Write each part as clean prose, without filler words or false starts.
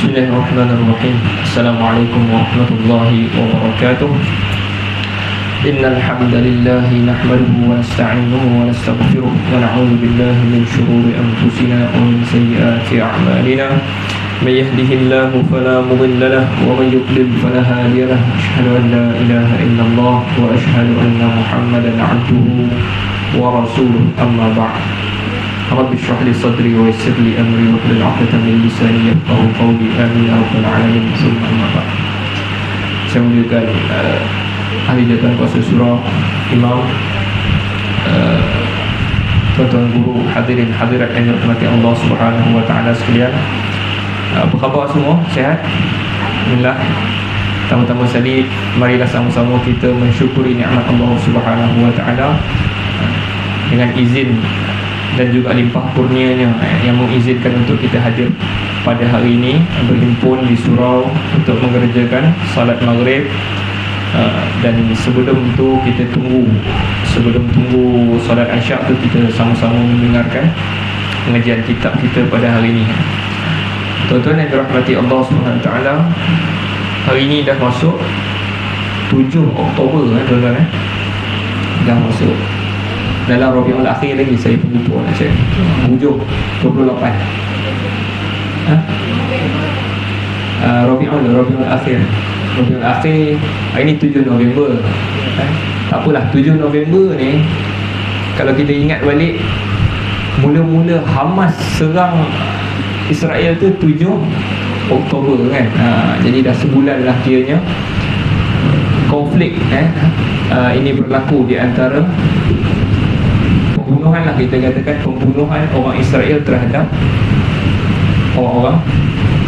Bismillahirrahmanirrahim. Assalamualaikum warahmatullahi wabarakatuh. Innal hamdalillah nahmaduhu wa nasta'inuhu wa nastaghfiruh wa na'udzu billahi min shururi anfusina wa min sayyiati a'malina. May yahdihillahu fala mudilla lahu wa may yudlil fala hadiya lahu. Asyhadu an la ilaha illallah wa asyhadu anna Muhammadan 'abduhu wa rasuluh. Amma ba'd. Rabbi shrah li sadri wa yassir li amri wa hlul 'uqdatam min lisani yafqahu qawli. Amin ya rabbal alamin. Summa amma ba'd. Saya muliakan ahli jawatan kuasa surah, imam, tuan-tuan guru, hadirin hadirat yang dirahmati Allah Subhanahu wa taala sekalian. Apa khabar semua? Sihat? Alhamdulillah. Pertama-tama sekali, marilah sama-sama kita mensyukuri nikmat Allah Subhanahu wa taala dengan izin dan juga limpah kurnianya yang mengizinkan untuk kita hadir pada hari ini, berhimpun di surau untuk mengerjakan salat maghrib. Dan sebelum tu kita sebelum tunggu salat isyak tu, kita sama-sama mendengarkan pengajian kitab kita pada hari ini. Tuan-tuan yang dirahmati Allah SWT, hari ini dah masuk 7 Oktober tuan-tuan. Dah masuk dalam Rabiul Akhir lagi, saya pun lupa nak cek. Hujung 28 Rabiul Akhir. Rabiul Akhir hari ni 7 November. Tak apalah, 7 November ni kalau kita ingat balik, mula-mula Hamas serang Israel tu 7 Oktober kan. Jadi dah sebulan lah kiranya konflik ini berlaku di antara pembunuhan lah, kita katakan pembunuhan orang Israel terhadap orang-orang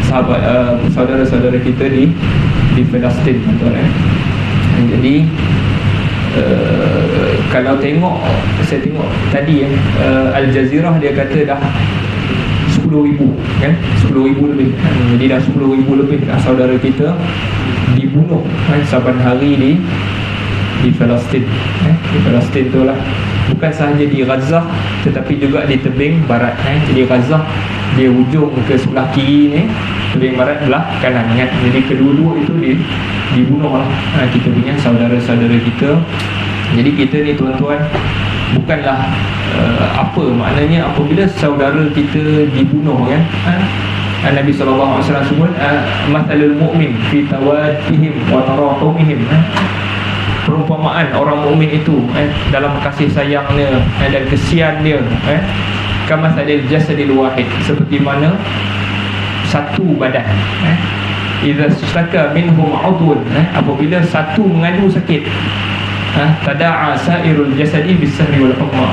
sahabat, saudara-saudara kita di Palestin, tuan-tuan. Jadi kalau saya tengok tadi Al Jazeera dia kata dah 10,000 kan, 10,000 lebih. Jadi dah 10,000 lebih saudara kita dibunuh saban hari di Palestin. Di Palestin tu lah, bukan sahaja di Gaza tetapi juga di tebing barat. Jadi Gaza dia hujung ke sebelah kiri ni, tebing barat belah kanan kan. Jadi kedua-dua itu dibunuh lah kita punya saudara-saudara kita. Jadi kita ni tuan-tuan, bukanlah apa maknanya apabila saudara kita dibunuh kan. Nabi sallallahu alaihi wasallam sebut mathalul mu'min fi tawaddihim wa tarahumihim. Perumpamaan orang mukmin itu dalam kasih sayangnya dan kesian dia, kama sadil jasadil wahid, seperti mana satu badan. Idza istaka minhum 'udwun, apabila satu mengadu sakit, tada'a sairul jasadi bis-sahri wal humma.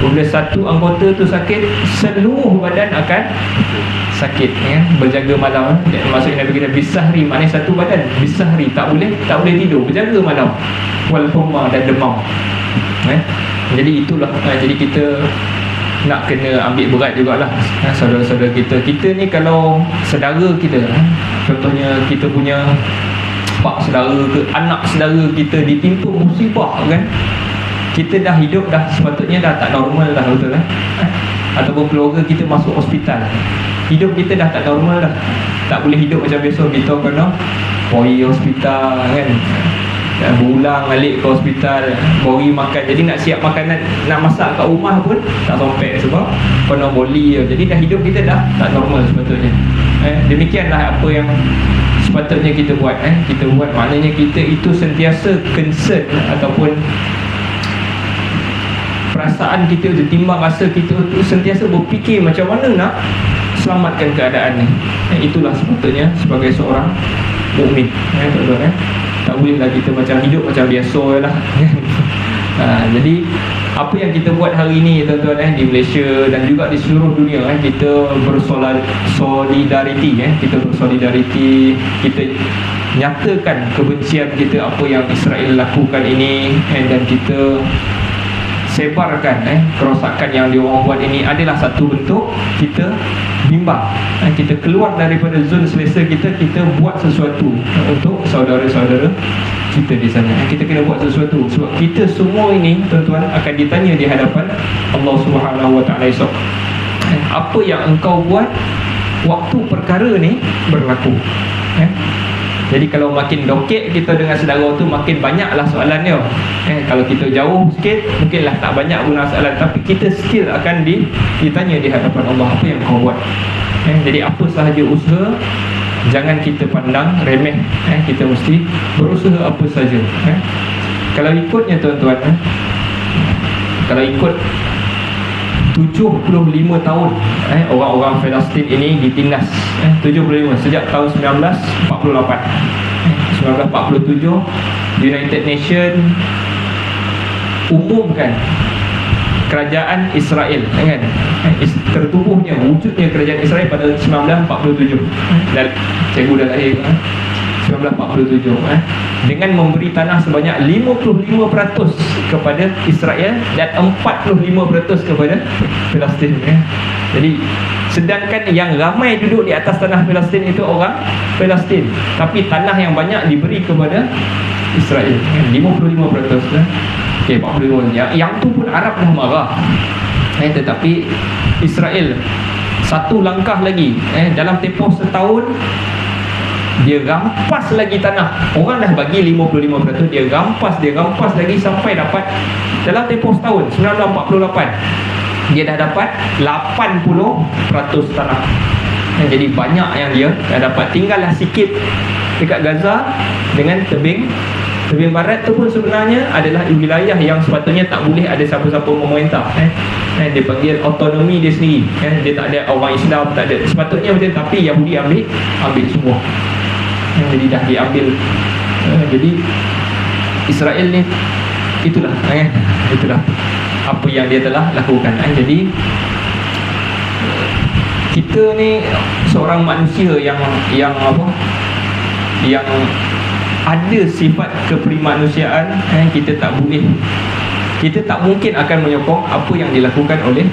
Apabila satu anggota tu sakit, seluruh badan akan sakit ya. Berjaga malam, maksudnya Nabi kata bis-sahri, maknanya satu badan bis-sahri, tak boleh tidur, berjaga malam, wal humma, dan demam. Jadi itulah, jadi kita nak kena ambil berat jugalah saudara-saudara kita. Kita ni kalau saudara kita, contohnya kita punya pak saudara ke anak saudara kita ditimpa musibah kan, kita dah hidup dah sepatutnya dah tak normal dah, betul kan? Ataupun keluarga kita masuk hospital, hidup kita dah tak normal dah, tak boleh hidup macam biasa. Kita kena pergi hospital kan, berulang alik ke hospital, bori makan. Jadi nak siap makanan, nak masak kat rumah pun tak sampai sebab kena boli. Jadi dah hidup kita dah tak normal sepatutnya. Demikianlah apa yang sepatutnya kita buat. Kita buat maknanya kita itu sentiasa concern ataupun perasaan kita, timbang rasa kita tu sentiasa berfikir macam mana nak selamatkan keadaan ni. Itulah sepatutnya sebagai seorang mukmin, tuan-tuan. Tak bolehlah kita macam hidup macam biasa lah. Jadi apa yang kita buat hari ini tuan-tuan di Malaysia dan juga di seluruh dunia, kita bersolidariti, kita bersolidariti, kita nyatakan kebencian kita apa yang Israel lakukan ini, dan kita sebarkan kerosakan yang diorang buat ini adalah satu bentuk kita bimbang. Kita keluar daripada zon selesa kita, kita buat sesuatu untuk saudara-saudara kita di sana. Kita kena buat sesuatu sebab kita semua ini tuan-tuan akan ditanya di hadapan Allah Subhanahu Wa Taala esok. Apa yang engkau buat waktu perkara ni berlaku. Jadi kalau makin dokek kita dengan saudara tu, makin banyaklah soalan dia. Kalau kita jauh sikit, mungkinlah tak banyak guna soalan, tapi kita still akan ditanya di hadapan Allah, apa yang kau buat. Jadi apa sahaja usaha, jangan kita pandang remeh. Kita mesti berusaha apa saja. Kalau ikutnya tuan-tuan, kalau ikut 75 tahun orang-orang Palestin ini ditindas, 75 sejak tahun 1948. 1947 United Nations umumkan kerajaan Israel, kan? Tertubuhnya, wujudnya kerajaan Israel pada 1947. Dan cikgu dah lahir 1947, dengan memberi tanah sebanyak 55% kepada Israel dan 45% kepada Palestin. Jadi sedangkan yang ramai duduk di atas tanah Palestin itu orang Palestin, tapi tanah yang banyak diberi kepada Israel, 55%. Okey, 45%. Yang tu pun Arab dah marah. Tetapi Israel satu langkah lagi, dalam tempoh setahun dia rampas lagi tanah. Orang dah bagi 55%, dia rampas lagi sampai dapat dalam tempoh setahun 1948 dia dah dapat 80% tanah. Jadi banyak yang dia dah dapat. Tinggallah sikit dekat Gaza dengan tebing barat tu pun sebenarnya adalah wilayah yang sepatutnya tak boleh ada siapa-siapa memerintah. Dia panggil autonomi dia sendiri. Dia tak ada orang Islam, tak ada. Sepatutnya macam, tapi Yahudi ambil semua. Jadi dah diambil. Jadi Israel ni itulah apa yang dia telah lakukan. Jadi kita ni seorang manusia yang ada sifat keprimanusiaan. Kita tak mungkin akan menyokong apa yang dilakukan oleh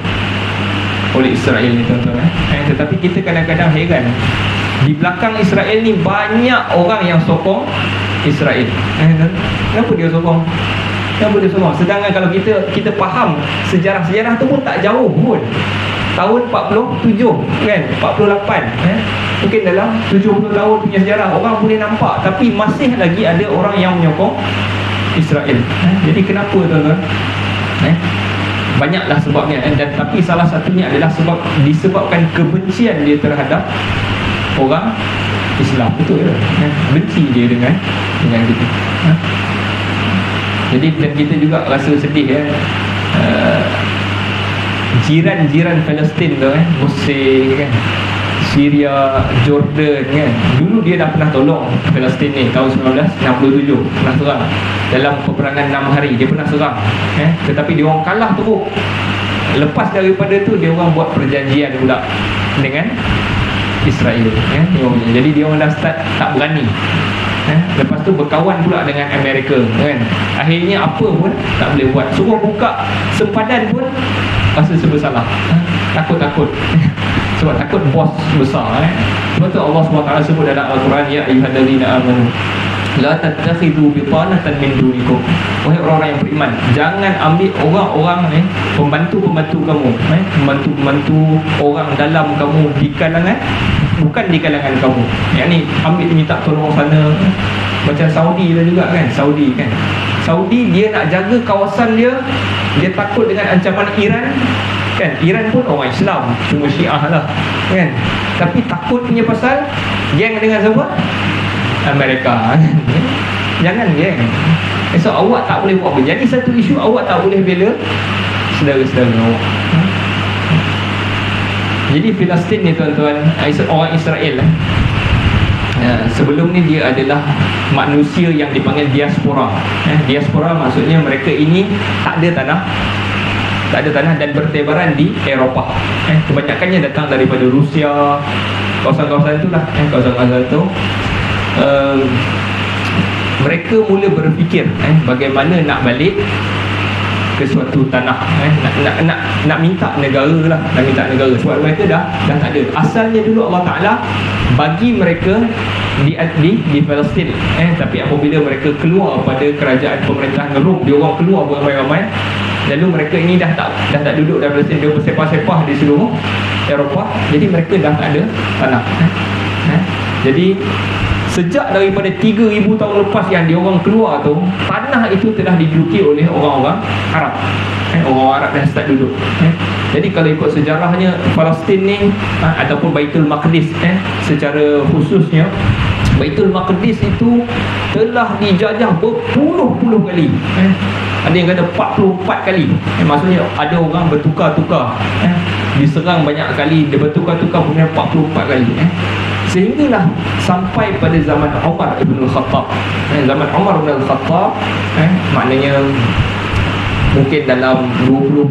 Israel ni, tuan-tuan. Tetapi kita kadang-kadang heran, di belakang Israel ni banyak orang yang sokong Israel. Kenapa dia sokong? Sedangkan kalau kita faham sejarah tu pun tak jauh pun. Tahun 47 kan, 48, mungkin dalam 70 tahun punya sejarah orang boleh nampak, tapi masih lagi ada orang yang menyokong Israel. Jadi kenapa, tuan-tuan? Banyaklah sebabnya, dan tapi salah satunya adalah disebabkan kebencian dia terhadap orang Islam. Betul ke? Benci dia dengan kita. Jadi dan kita juga rasa sedih, jiran-jiran Palestin tu, Mesir kan, Syria, Jordan kan, dulu dia dah pernah tolong Palestin ni tahun 1967, pernah serang dalam peperangan 6 hari, dia pernah serang, tetapi dia orang kalah teruk. Lepas daripada tu dia orang buat perjanjian pula dengan Israel, jadi dia orang dah start tak berani. Lepas tu berkawan pula dengan Amerika kan. Akhirnya apa pun tak boleh buat. Suruh buka sempadan pun rasa bersalah. Takut sebab takut bos besar. Sebab tu Allah SWT sebut dalam Al-Quran, ya ayyuhallazina amanu la tattakhidhu bitanatan min dunikum. Wahai orang-orang yang beriman, jangan ambil orang-orang pembantu-pembantu kamu, pembantu-pembantu orang dalam kamu di kalangan, bukan di kalangan kamu. Yang ni ambil minta tolong sana. Macam Saudi juga kan. Saudi dia nak jaga kawasan dia takut dengan ancaman Iran kan. Iran pun orang Islam, cuma Syiah lah kan. Tapi takut punya pasal geng dengan siapa? Amerika kan. Jangan geng. So awak tak boleh buat apa. Jadi satu isu awak tak boleh bela saudara-saudara awak. Jadi Palestin ni, tuan-tuan, orang Israel sebelum ni dia adalah manusia yang dipanggil diaspora. Diaspora maksudnya mereka ini tak ada tanah dan bertebaran di Eropah. Kebanyakannya datang daripada Rusia, kawasan-kawasan itulah, kawasan-kawasan itu. Mereka mula berfikir bagaimana nak balik ke suatu tanah, nak minta negara lah, sebab mereka dah tak ada. Asalnya dulu Allah Ta'ala bagi mereka di Palestin, tapi apabila mereka keluar pada kerajaan pemerintahan Rom, dia orang keluar beramai-ramai, Lalu mereka ini dah tak duduk dalam Palestin, dia bersepah-sepah di seluruh Eropah. Jadi mereka dah tak ada tanah. Jadi sejak daripada 3,000 tahun lepas yang diorang keluar tu, tanah itu telah diduduki oleh orang-orang Arab. Orang Arab dah start duduk. Jadi kalau ikut sejarahnya, Palestin ni ataupun Baitul Maqdis secara khususnya, Baitul Maqdis itu telah dijajah berpuluh-puluh kali. Ada yang kata 44 kali. Maksudnya ada orang bertukar-tukar, diserang banyak kali, dia bertukar-tukar punya 44 kali. Sehinggalah sampai pada zaman Umar Ibn Al-Khattab. Zaman Umar Ibn Al-Khattab, maknanya mungkin dalam 20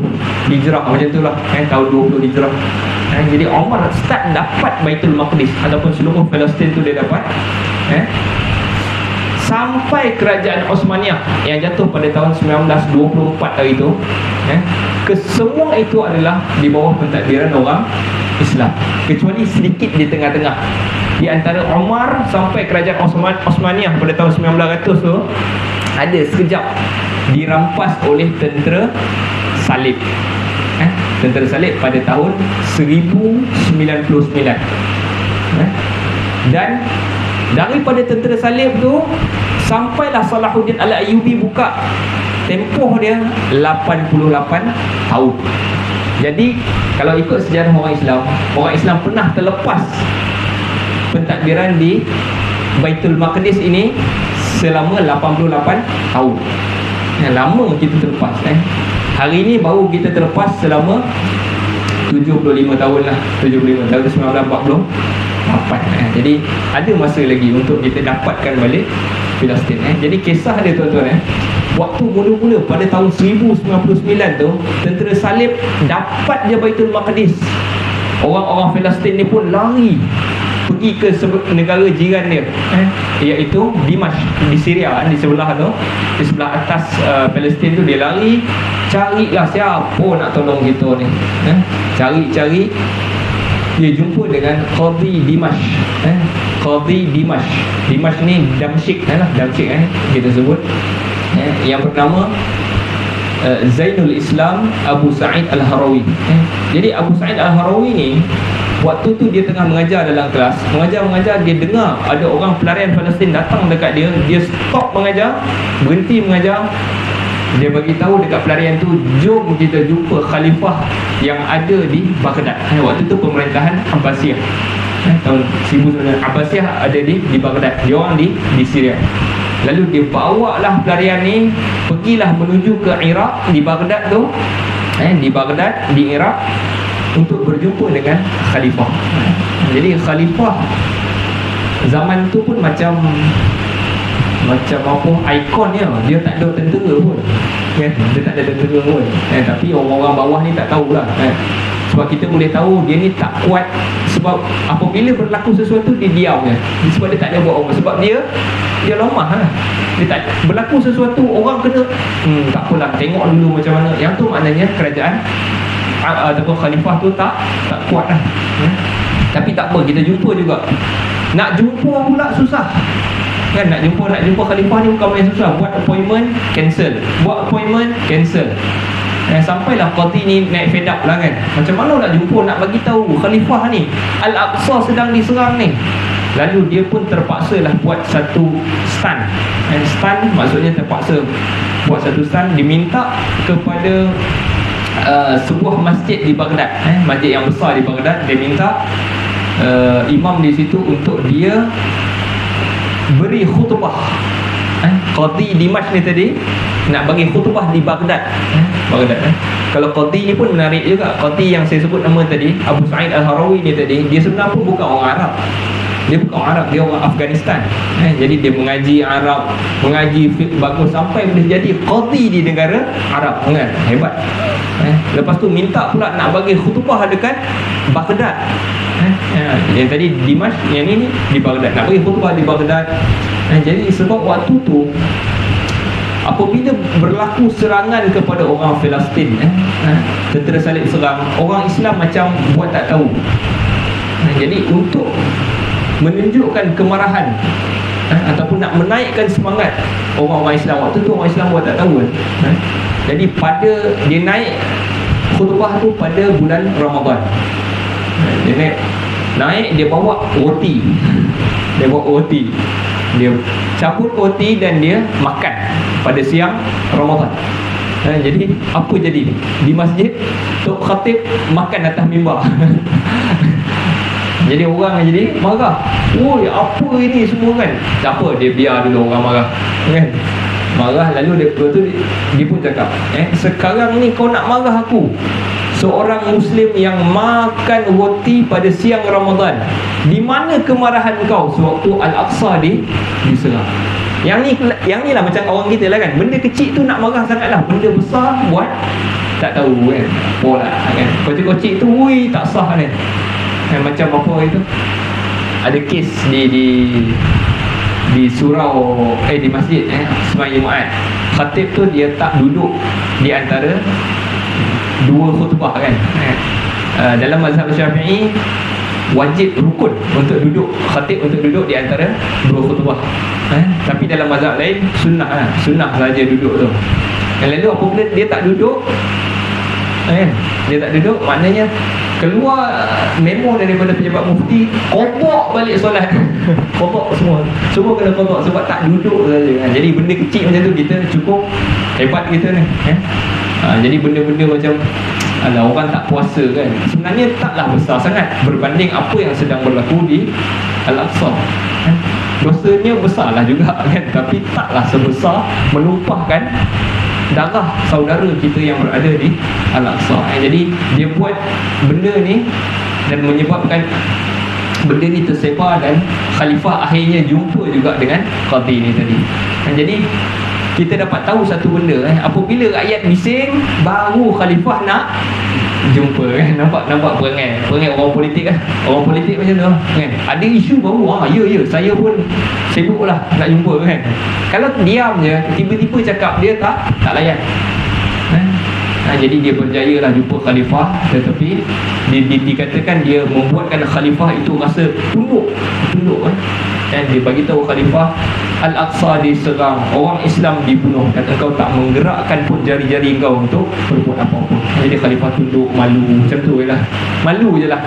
Hijrah macam tu lah, tahun 20 Hijrah. Jadi Umar start dapat Baitul Maqdis ataupun seluruh Palestin tu dia dapat. Sampai kerajaan Osmaniyah yang jatuh pada tahun 1924 hari itu, kesemua itu adalah di bawah pentadbiran orang Islam, kecuali sedikit di tengah-tengah. Di antara Umar sampai kerajaan Osmaniyah pada tahun 1900 tu, ada sekejap dirampas oleh tentera salib. Tentera salib pada tahun 1099. Dan daripada tentera salib tu sampailah Salahuddin Al-Ayyubi buka, tempoh dia 88 tahun. Jadi kalau ikut sejarah orang Islam pernah terlepas pentadbiran di Baitul Maqdis ini selama 88 tahun. Lama kita terlepas. Hari ini baru kita terlepas selama 75 tahun lah. 75 tahun, 1948. Jadi ada masa lagi untuk kita dapatkan balik Palestin. Jadi kisah dia tuan-tuan, waktu mula-mula pada tahun 1099 tu, tentera salib dapat je Baitul Maqdis. Orang-orang Palestin ni pun lari pergi ke negara jiran dia, iaitu Dimash di Syria, di sebelah tu, di sebelah atas Palestin tu. Dia lari, carilah siapa nak tolong kita ni. Cari-cari, dia jumpa dengan Qadhi Dimash. Qadhi Dimash. Dimash ni Damsyik lah, Damsyik kita sebut. Yang bernama Zainul Islam Abu Sa'id Al-Harawi. Jadi Abu Sa'id Al-Harawi ni, waktu tu dia tengah mengajar dalam kelas, mengajar, dia dengar ada orang pelarian Palestin datang dekat dia. Dia stop mengajar, berhenti mengajar. Dia bagi tahu dekat pelarian tu, jom kita jumpa khalifah yang ada di Baghdad. Waktu tu pemerintahan Abbasiyah, tahun 1900. Abbasiyah ada di Baghdad, dia orang di Syria. Lalu dia bawa lah pelarian ni, pergilah menuju ke Iraq, di Baghdad tu, di Baghdad, di Iraq, untuk berjumpa dengan khalifah. Jadi khalifah zaman tu pun macam apa, ikonnya, dia tak ada tentera pun, dia tak ada tentera pun. Tapi orang-orang bawah ni tak tahulah. Sebab kita boleh tahu dia ni tak kuat, sebab apabila berlaku sesuatu dia diam je. Sebab dia tak ada buat apa, sebab dia lemah lah. Dia tak berlaku sesuatu, orang kena tak apalah, tengok dulu macam mana. Yang tu maknanya kerajaan ataupun khalifah tu tak kuat lah. Tapi tak apa, kita jumpa juga. Nak jumpa pula susah kan. Nak jumpa khalifah ni bukan main susah. Buat appointment, cancel. Sampailah Qadhi ni naik fed up lah kan. Macam mana nak jumpa, nak bagi tahu khalifah ni Al-Aqsa sedang diserang ni. Lalu dia pun terpaksa lah buat satu stand. Stand maksudnya terpaksa buat satu stand. Diminta kepada sebuah masjid di Baghdad, masjid yang besar di Baghdad. Dia minta imam di situ untuk dia beri khutbah. Qadhi Dimash ni tadi nak bagi khutbah di Baghdad. Kalau Qadhi ni pun menarik juga. Qadhi yang saya sebut nama tadi, Abu Sa'id Al-Harawi ni tadi, dia sebenarnya pun bukan orang Arab. Dia bukan orang Arab, dia orang Afghanistan. Jadi dia mengaji Arab, mengaji fiqh bagus, sampai boleh jadi Qadhi di negara Arab kan. Hebat. Lepas tu minta pula nak bagi khutbah dekat Baghdad. Yang tadi Dimash, yang ini di Baghdad, nak bagi khutbah di Baghdad. Jadi sebab waktu tu apabila berlaku serangan kepada orang Palestin, tentera salib serang, orang Islam macam buat tak tahu. Jadi untuk menunjukkan kemarahan ataupun nak menaikkan semangat orang-orang Islam, waktu tu orang Islam buat tak tahu kan. Jadi dia naik khutbah tu pada bulan Ramadan. Dia naik dia bawa roti. Dia bawa roti. Dia cabut roti dan dia makan pada siang Ramadan. Jadi apa jadi di masjid? Tok khatib makan atas mimbar. Jadi orang jadi marah. Oi, apa ini semua kan? Tak apa, dia biar dulu orang marah. Kan? Marah, lalu dia pun cakap, sekarang ni kau nak marah aku? Seorang Muslim yang makan roti pada siang Ramadan. Di mana kemarahan kau sewaktu Al-Aqsa diserang? Yang ni lah macam orang kita lah kan. Benda kecil tu nak marah sangat lah. Benda besar buat tak tahu kan. Pola kan. Kocik-kocik tu, ui, tak sah kan. Macam apa itu? Ada kes di surau di masjid sembahyang Jumaat. Khatib tu dia tak duduk di antara dua khutbah kan. Dalam mazhab Syafi'i wajib rukun untuk duduk, khatib untuk duduk di antara dua khutbah. Tapi dalam mazhab lain sunnah saja duduk tu. Lalu apabila dia tak duduk dia tak duduk, maknanya keluar memo daripada pejabat mufti, qada balik solat. Qada semua kena qada sebab tak duduk saja. Jadi benda kecil macam tu kita cukup hebat kita ni. Jadi benda-benda macam orang tak puasa kan, sebenarnya taklah besar sangat berbanding apa yang sedang berlaku di Al-Aqsa. Dosanya besarlah juga kan, tapi taklah sebesar menumpahkan darah saudara kita yang berada di Al-Aqsa. Jadi dia buat benda ni dan menyebabkan benda ni tersebar, dan khalifah akhirnya jumpa juga dengan qadi ni tadi. Jadi kita dapat tahu satu benda apabila rakyat bising, baru khalifah nak jumpa kan. Nampak perangai orang politik kan. Orang politik macam tu kan. Ada isu baru, ya saya pun sibuklah nak jumpa kan. Kalau diam je, tiba-tiba cakap, dia tak layan. Jadi dia berjaya lah jumpa khalifah, tetapi dikatakan dia membuatkan khalifah itu rasa tunduk dan dia bagi tahu khalifah, Al-Aqsa diserang, orang Islam dibunuh, dan engkau tak menggerakkan pun jari-jari engkau untuk berbuat apa-apa. Jadi khalifah tunduk, malu macam tu je lah. Malu je lah,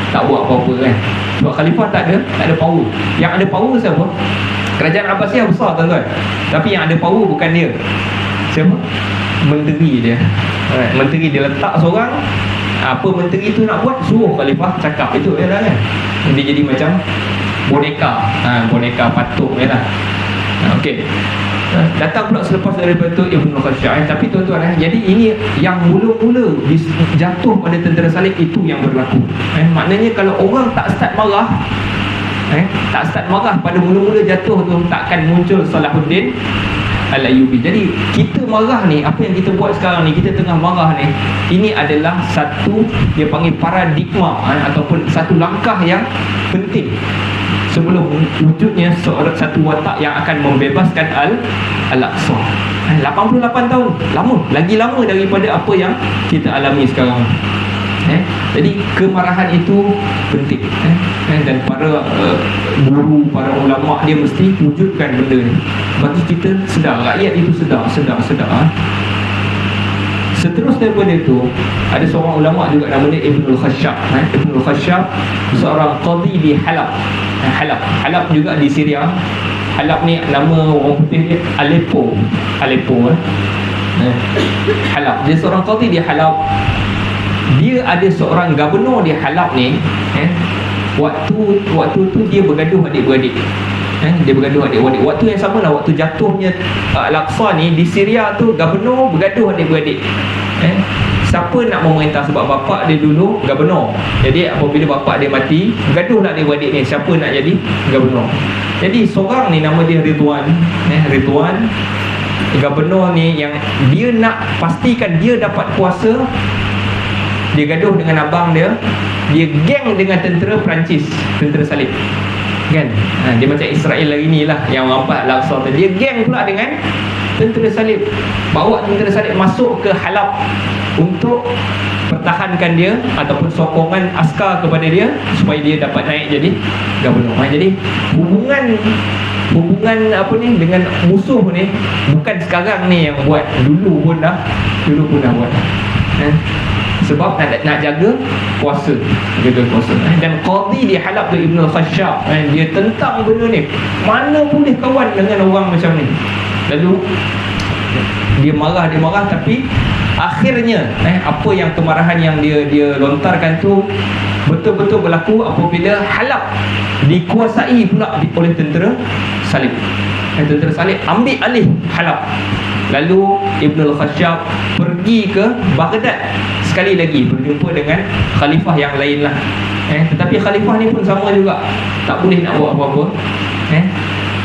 tak buat apa-apa kan. Sebab khalifah tak ada power. Yang ada power siapa? Kerajaan Abbasiyah besar tuan-tuan, tapi yang ada power bukan dia. Siapa? Menteri dia. Menteri dia letak seorang, apa menteri tu nak buat, suruh khalifah cakap. Itu je lah kan. Dia jadi macam boneka patung je lah. Okey. Datang pula selepas daripada itu Ibnu Khashab. Tapi tuan-tuan jadi ini yang mula-mula jatuh pada tentera salib itu yang berlaku. Maknanya kalau orang tak start marah, pada mula-mula jatuh tu, takkan muncul Salahuddin Al-Ayyubi. Jadi kita marah ni, apa yang kita buat sekarang ni, kita tengah marah ni, ini adalah satu, dia panggil paradigma ataupun satu langkah yang penting sebelum wujudnya satu watak yang akan membebaskan Al-Aqsa. 88 tahun, lagi lama daripada apa yang kita alami sekarang. Jadi kemarahan itu penting, dan para guru, para ulama, dia mesti wujudkan benda ni bagi kita sedar, rakyat itu sedar. Seterus daripada itu, ada seorang ulama juga nama dia Ibnul Khashab. Ibnul Khashab seorang qadi di Halab. Halab juga di Syria. Halab ni nama orang putih dia Aleppo. Halab. Dia seorang qadi di Halab. Dia ada seorang gubernur di Halab ni. Waktu tu dia bergaduh adik-beradik. Dia bergaduh adik-beradik. Waktu yang sama lah, waktu jatuhnya Al-Aqsa ni, di Syria tu gubernur bergaduh adik-beradik. Siapa nak memerintah, sebab bapak dia dulu gubernur. Jadi apabila bapak dia mati, bergaduh lah adik-beradik ni, siapa nak jadi gubernur. Jadi seorang ni nama dia Ridwan. Gubernur ni yang dia nak pastikan dia dapat kuasa. Dia gaduh dengan abang dia. Dia geng dengan tentera Perancis, tentera salib kan. Dia macam Israel hari ni lah, yang rampas Al-Aqsa. Dia geng pula dengan tentera salib, bawa tentera salib masuk ke Halab untuk pertahankan dia ataupun sokongan askar kepada dia supaya dia dapat naik jadi gubernur. Jadi hubungan hubungan apa ni dengan musuh ni bukan sekarang ni yang buat, dulu pun dah buat. Sebab nak jaga kuasa, dan qadi di Halab tu Ibn al-Khashab, dia tentang benda ni, mana boleh kawan dengan orang macam ni. Lalu dia marah, tapi akhirnya apa yang kemarahan yang dia lontarkan tu betul-betul berlaku apabila Halab dikuasai pula oleh tentera Salib. Tentera Salib ambil alih Halab. Lalu Ibn al-Khashab pergi ke Baghdad sekali lagi berjumpa dengan khalifah yang lain lah. Tetapi khalifah ni pun sama juga, tak boleh nak buat apa-apa.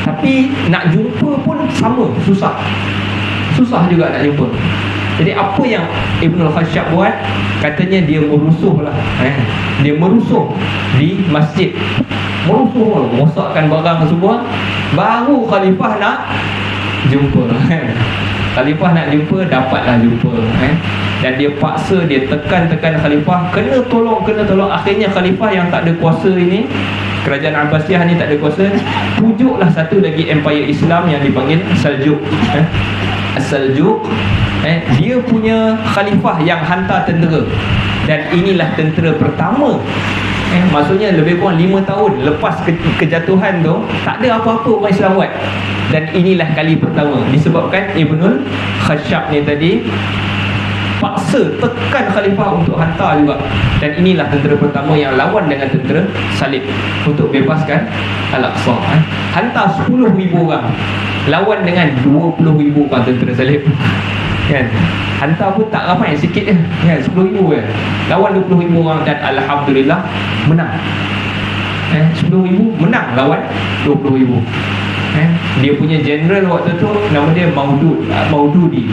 Tapi nak jumpa pun sama, susah juga nak jumpa. Jadi apa yang Ibn al-Khashab buat, katanya dia merusuh lah. Dia merusuh di masjid, merosakkan barang semua. Baru khalifah nak jumpa. Khalifah nak jumpa, dapatlah jumpa. Dan dia paksa, dia tekan khalifah, kena tolong. Akhirnya khalifah yang tak ada kuasa ini, kerajaan Abbasiyah ni tak ada kuasa, pujuklah satu lagi empire Islam yang dipanggil Saljuk. Saljuk, dia punya khalifah yang hantar tentera. Dan inilah tentera pertama. Maksudnya lebih kurang 5 tahun lepas kejatuhan tu, tak ada apa-apa orang Islam buat. Dan inilah kali pertama, disebabkan Ibnul Khashab ni tadi paksa tekan khalifah untuk hantar juga. Dan inilah tentera pertama yang lawan dengan tentera Salib untuk bebaskan Al-Aqsa. Hantar 10,000 orang lawan dengan 20,000 orang tentera Salib. Kan? Hantar pun tak ramai, sikit je, kan? 10,000 je lawan 20,000 orang, dan alhamdulillah menang. 10,000 menang lawan 20,000. Dia punya general waktu tu nama dia Maududi,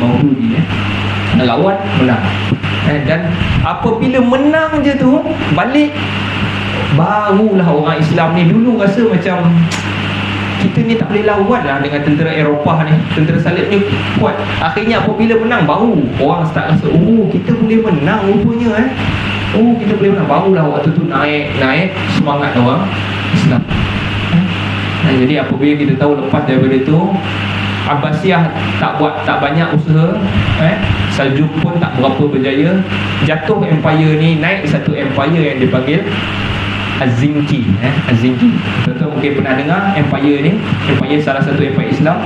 lawan menang. Dan apabila menang je tu, balik, barulah orang Islam ni dulu rasa macam kita ni tak boleh lawan lah dengan tentera Eropah ni, tentera Salib ni kuat. Akhirnya apabila menang, baru orang start rasa, oh kita boleh menang rupanya. Kita boleh menang. Barulah waktu tu naik semangat orang Islam. Jadi apabila kita tahu lepas daripada itu Abbasiyah tak banyak usaha, Saljuk pun tak berapa berjaya, jatuh empire ni, naik satu empire yang dipanggil Az-Zinki. Az-Zinki, tuan-tuan mungkin pernah dengar empire ni, empire salah satu empire Islam.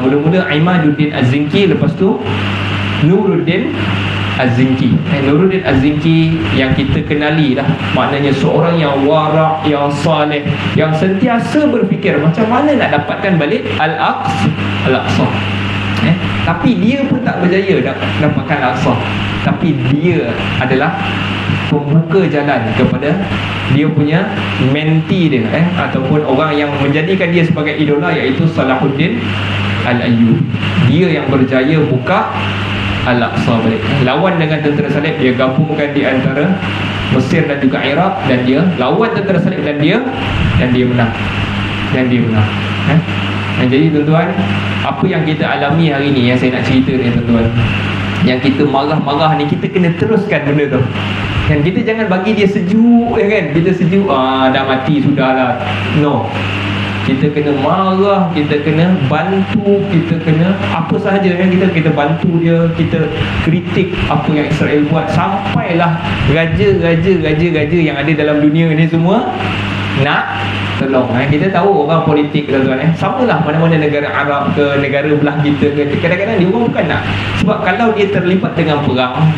Mula-mula Imaduddin Az-Zinki, lepas tu Nuruddin Az-Zinki. Nuruddin Az-Zinki yang kita kenali lah, maknanya seorang yang warak, yang saleh, yang sentiasa berfikir macam mana nak dapatkan balik Al-Aqsa. Tapi dia pun tak berjaya dapatkan Al-Aqsa. Tapi dia adalah pembuka jalan kepada dia punya menti dia, ataupun orang yang menjadikan dia sebagai idola, iaitu Salahuddin Al-Ayyubi. Dia yang berjaya buka Al-Aqsa balik. Lawan dengan tentera Salib, dia gabungkan di antara Mesir dan juga Iraq, dan dia lawan tentera Salib dan dia menang. Jadi tuan-tuan, apa yang kita alami hari ni, yang saya nak cerita ni tuan-tuan, yang kita marah-marah ni, kita kena teruskan benda tu. Kan, kita jangan bagi dia sejuk, kan? Kita sejuk, dah mati sudahlah. No. Kita kena marah, kita kena bantu, kita kena apa sahaja yang kita bantu dia, kita kritik apa yang Israel buat, sampailah raja-raja yang ada dalam dunia ni semua nak tolong. Kita tahu orang politik tuan-tuan, samalah mana-mana negara Arab ke, negara belah kita ke, kadang-kadang dia orang bukan nak. Sebab kalau dia terlibat dengan perang,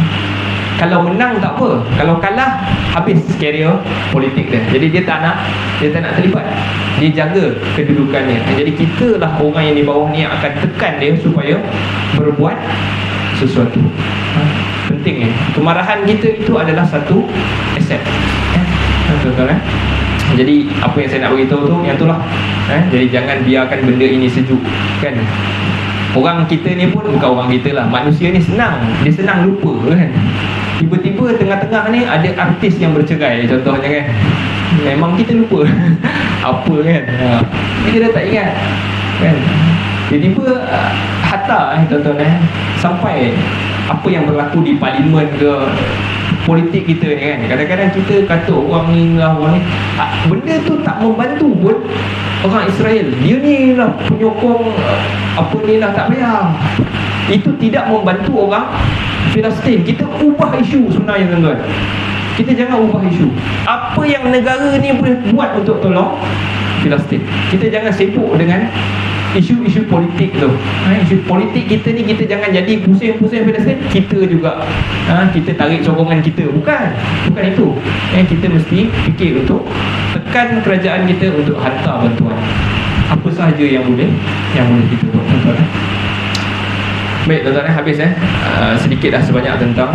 kalau menang tak apa, kalau kalah habis karier politik dia. Jadi dia tak nak terlibat. Dia jaga kedudukannya. Jadi kita lah orang yang di bawah ni akan tekan dia supaya berbuat sesuatu. Penting ni. Kemarahan kita itu adalah satu aset. Betul-betul. Jadi apa yang saya nak beritahu tu, yang itulah. Jadi jangan biarkan benda ini sejuk, kan? Orang kita ni pun bukan orang kita lah, manusia ni senang. Dia senang lupa, kan? Tiba-tiba tengah-tengah ni ada artis yang bercerai contohnya, kan? Memang kita lupa apa, kan? Kita dah tak ingat, kan? Tiba-tiba hatta tuan-tuan, sampai apa yang berlaku di parlimen ke, politik kita ni kan. Kadang-kadang kita kata orang ni lah, orang ni, benda tu tak membantu pun orang Israel. Dia ni lah penyokong apa ni lah, tak payah. Itu tidak membantu orang Palestin. Kita ubah isu sebenarnya tuan-tuan. Kita jangan ubah isu. Apa yang negara ni boleh buat untuk tolong Palestin, kita jangan sibuk dengan isu-isu politik tu. Isu politik kita ni, kita jangan jadi pusing-pusing Palestin. Kita juga kita tarik sokongan kita. Bukan itu. Kita mesti fikir untuk tekan kerajaan kita untuk hantar bantuan. Apa sahaja yang boleh kita buat, tuan-tuan. Baik tuan-tuan, habis sedikit dah sebanyak tentang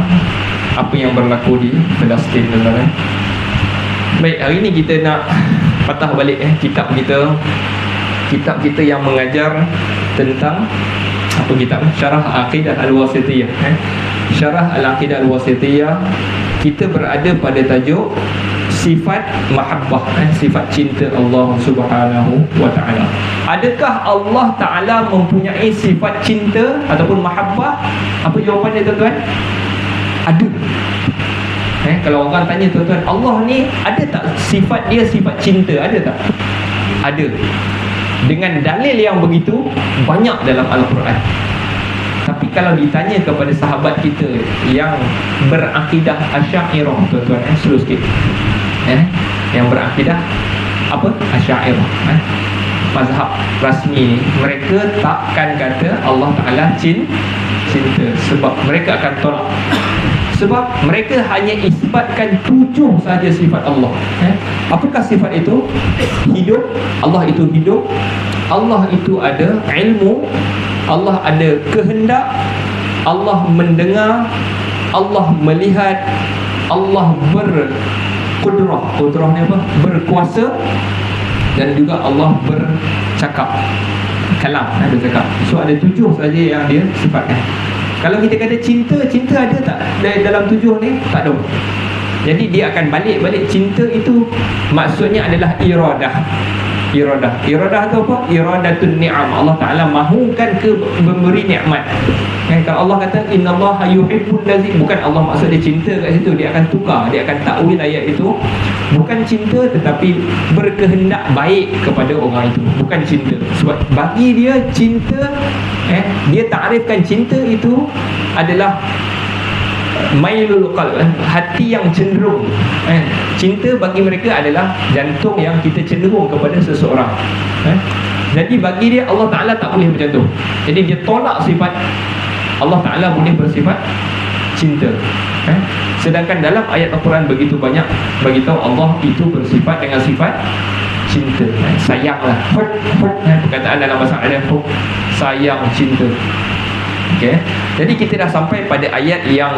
apa yang berlaku di Palestin, tuan-tuan. Baik, hari ni kita nak patah balik kitab kita yang mengajar tentang apa kitab? Syarah Aqidah Al-Wasithiyah. Syarah Al-Aqidah Al-Wasithiyah. Kita berada pada tajuk sifat mahabbah, sifat cinta Allah Subhanahu wa ta'ala. Adakah Allah Ta'ala mempunyai sifat cinta ataupun mahabbah? Apa jawapannya, tuan-tuan? Ada. Kalau orang tanya, tuan-tuan, Allah ni ada tak sifat dia sifat cinta? Ada tak? Ada. Dengan dalil yang begitu banyak dalam Al-Quran. Tapi kalau ditanya kepada sahabat kita yang berakidah Asy'ariyah, tuan-tuan, slow sikit. Yang berakidah apa? Asy'ariyah. Mazhab rasmi ni, mereka takkan kata Allah Ta'ala cinta. Sebab mereka akan tolak. Sebab mereka hanya isbatkan 7 sahaja sifat Allah. Apakah sifat itu? Hidup. Allah itu hidup. Allah itu ada ilmu. Allah ada kehendak. Allah mendengar. Allah melihat. Allah berkudrah. Kudrah ni apa? Berkuasa. Dan juga Allah bercakap. Kalam, bercakap. So ada 7 sahaja yang dia sifatkan. Kalau kita kata cinta ada tak dalam 7 ni? Tak ada. Jadi dia akan balik cinta itu maksudnya adalah iradah. Iradah tu apa? Iradatun ni'am. Allah Ta'ala mahukan ke memberi nikmat. Kalau Allah kata innallaha yuhibbul ladzi, bukan Allah maksud dia cinta kat situ. Dia akan tukar, dia akan takwil ayat itu. Bukan cinta tetapi berkehendak baik kepada orang itu. Bukan cinta. Sebab bagi dia cinta, dia takrifkan cinta itu adalah mailul qalb, hati yang cenderung. Cinta bagi mereka adalah jantung yang kita cenderung kepada seseorang. Jadi bagi dia Allah Ta'ala tak boleh macam tu. Jadi dia tolak sifat Allah Ta'ala boleh bersifat cinta. Sedangkan dalam ayat Al-Quran begitu banyak bagi tahu Allah itu bersifat dengan sifat cinta. Sayanglah. Perkataan dalam bahasa Arab, sayang, cinta. Okay. Jadi kita dah sampai pada ayat yang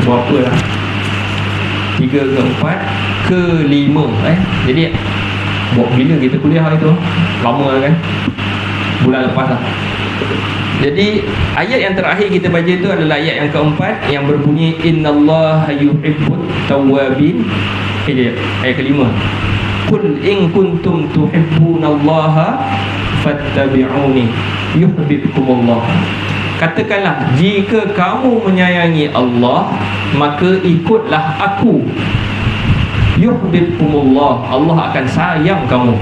berapa lah? 3 ke 4 ke 5. Jadi buat bila kita kuliah itu? Lama kan? Bulan lepas lah. Jadi ayat yang terakhir kita baca itu adalah ayat yang keempat yang berbunyi innallaha yuhibbut tawwabin. Ayat kelima. Qul in kuntum tuhibbunallaha fattabi'uni yuhibbukumullah. Katakanlah, jika kamu menyayangi Allah, maka ikutlah aku. Yuhibbukumullah, Allah akan sayang kamu.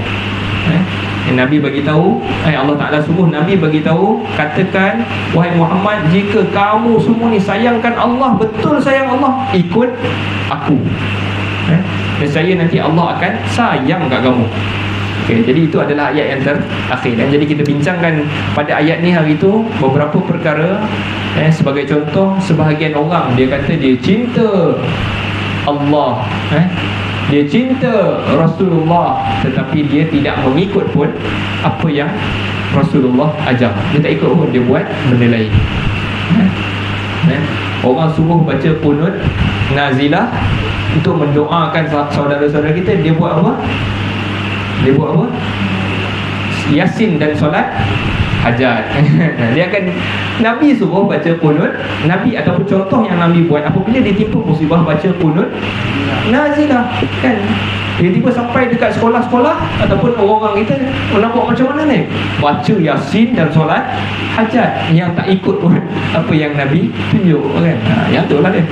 Nabi bagi tahu, Allah Ta'ala suruh Nabi bagi tahu, katakan wahai Muhammad, jika kamu semua ni sayangkan Allah, betul sayang Allah, ikut aku. Dan saya nanti Allah akan sayang kat kamu. Okay, jadi itu adalah ayat yang terakhir. Dan jadi kita bincangkan pada ayat ni hari itu beberapa perkara. Sebagai contoh, sebahagian orang dia kata dia cinta Allah, dia cinta Rasulullah, tetapi dia tidak mengikut pun apa yang Rasulullah ajar. Dia tak ikut pun, dia buat benda lain. Orang suruh baca qunut nazilah untuk mendoakan saudara-saudara kita, dia buat apa? Dia buat apa? Yasin dan solat hajat. Dia akan, Nabi suruh baca kunut, Nabi ataupun contoh yang Nabi buat apabila ditimpa musibah baca kunut nazilah kan. Tiba-tiba sampai dekat sekolah-sekolah ataupun orang-orang kita nak buat macam mana ni? Baca Yasin dan solat hajat, yang tak ikut pun apa yang Nabi tunjuk kan. Yang tu lah dia.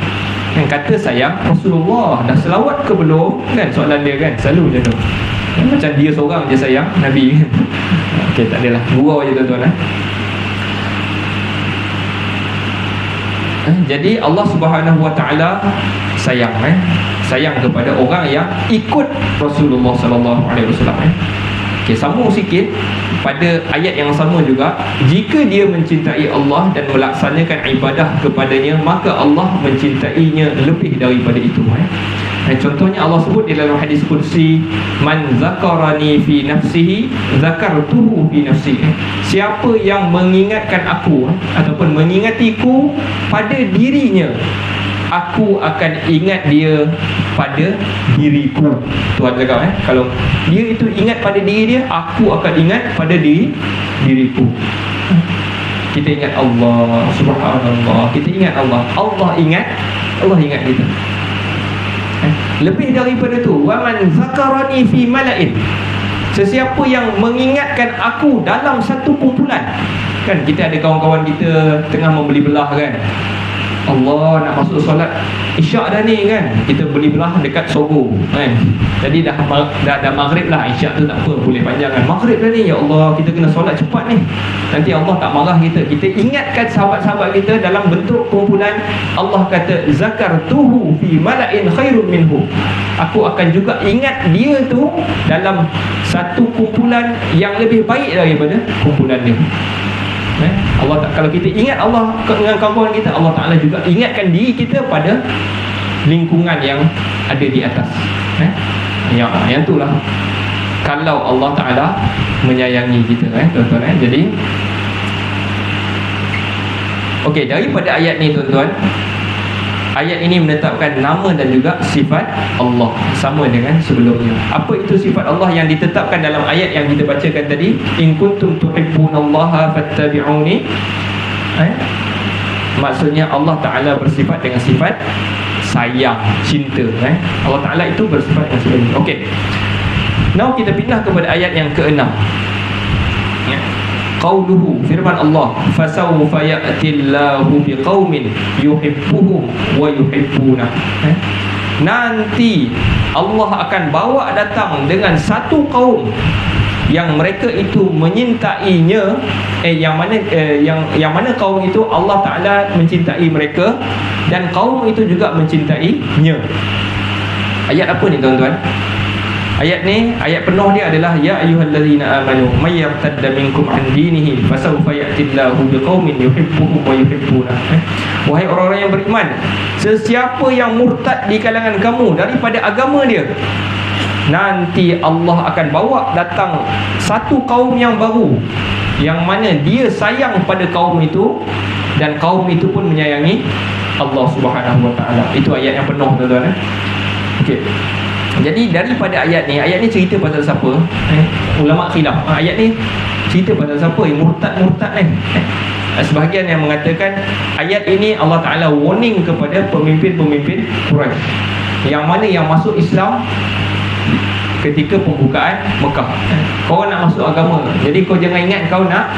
Yang kata sayang Rasulullah, dah selawat ke belum kan, soalan dia kan, selalu macam tu. Macam dia seorang je sayang Nabi kan. Okey, tak adalah, gurau je tuan-tuan. Jadi Allah Subhanahu Wa Taala sayang sayang kepada orang yang ikut Rasulullah sallallahu alaihi wasallam. Okey, sambung sikit pada ayat yang sama juga, jika dia mencintai Allah dan melaksanakan ibadah kepadanya, maka Allah mencintainya lebih daripada itu. Contohnya Allah sebut di dalam hadis qudsi, man zakarani fi nafsihi zakartuhu fi nafsi. Siapa yang mengingatkan aku ataupun mengingatiku pada dirinya, aku akan ingat dia pada diriku. Tuhan cakap kalau dia itu ingat pada diri dia, aku akan ingat pada diriku. Kita ingat Allah, subhanallah, kita ingat Allah, Allah ingat kita. Lebih daripada tu, wa man zakarani fi mala'in, sesiapa yang mengingatkan aku dalam satu kumpulan. Kan kita ada kawan-kawan kita tengah membeli belah kan, Allah nak masuk solat isyak dah ni kan, kita beli belah dekat Sogo kan. Jadi dah maghrib lah, isyak tu tak apa, boleh panjang kan. Maghrib dah ni, ya Allah, kita kena solat cepat ni, nanti Allah tak marah kita. Kita ingatkan sahabat-sahabat kita dalam bentuk kumpulan. Allah kata zakartuhu fi mala'in khairun minhu, aku akan juga ingat dia tu dalam satu kumpulan yang lebih baik daripada kumpulan dia. Allah tak, kalau kita ingat Allah dengan kawan-kawan kita, Allah Ta'ala juga ingatkan diri kita pada lingkungan yang ada di atas. Yang itulah kalau Allah Ta'ala menyayangi kita tuan-tuan. Jadi okey, daripada ayat ni tuan-tuan, ayat ini menetapkan nama dan juga sifat Allah sama dengan sebelumnya. Apa itu sifat Allah yang ditetapkan dalam ayat yang kita bacakan tadi? In kuntum tuhibbunallaha fattabi'uni. Maksudnya Allah Ta'ala bersifat dengan sifat sayang, cinta. Allah Ta'ala itu bersifat dengan sifat ini. Okey, now kita pindah kepada ayat yang ke-6. Qauluhu, firman Allah, fasawfa ya'tillahu biqaumin yuhibbuhum wa yuhibbuna. Nanti Allah akan bawa datang dengan satu kaum yang mereka itu menyintainya, yang mana kaum itu Allah Ta'ala mencintai mereka dan kaum itu juga mencintainya. Ayat apa ni tuan-tuan? Ayat ni, ayat penuh dia adalah ya ayyuhallazina amanu may yartadda minkum an dinihi fasawfa ya'tillahu biqaumin yuhibbuhum wa yuhibbuna. Wahai orang-orang yang beriman, sesiapa yang murtad di kalangan kamu daripada agama dia, nanti Allah akan bawa datang satu kaum yang baru, yang mana dia sayang pada kaum itu dan kaum itu pun menyayangi Allah Subhanahu Wa Taala. Itu ayat yang penuh tuan-tuan. Okey. Jadi daripada ayat ni cerita pasal siapa? Ulama khilaf. Ayat ni cerita pasal siapa? Murtad ni. Sebahagian yang mengatakan ayat ini Allah Ta'ala warning kepada pemimpin-pemimpin Quraisy, yang mana yang masuk Islam ketika pembukaan Mekah. Kau nak masuk agama, jadi kau jangan ingat kau nak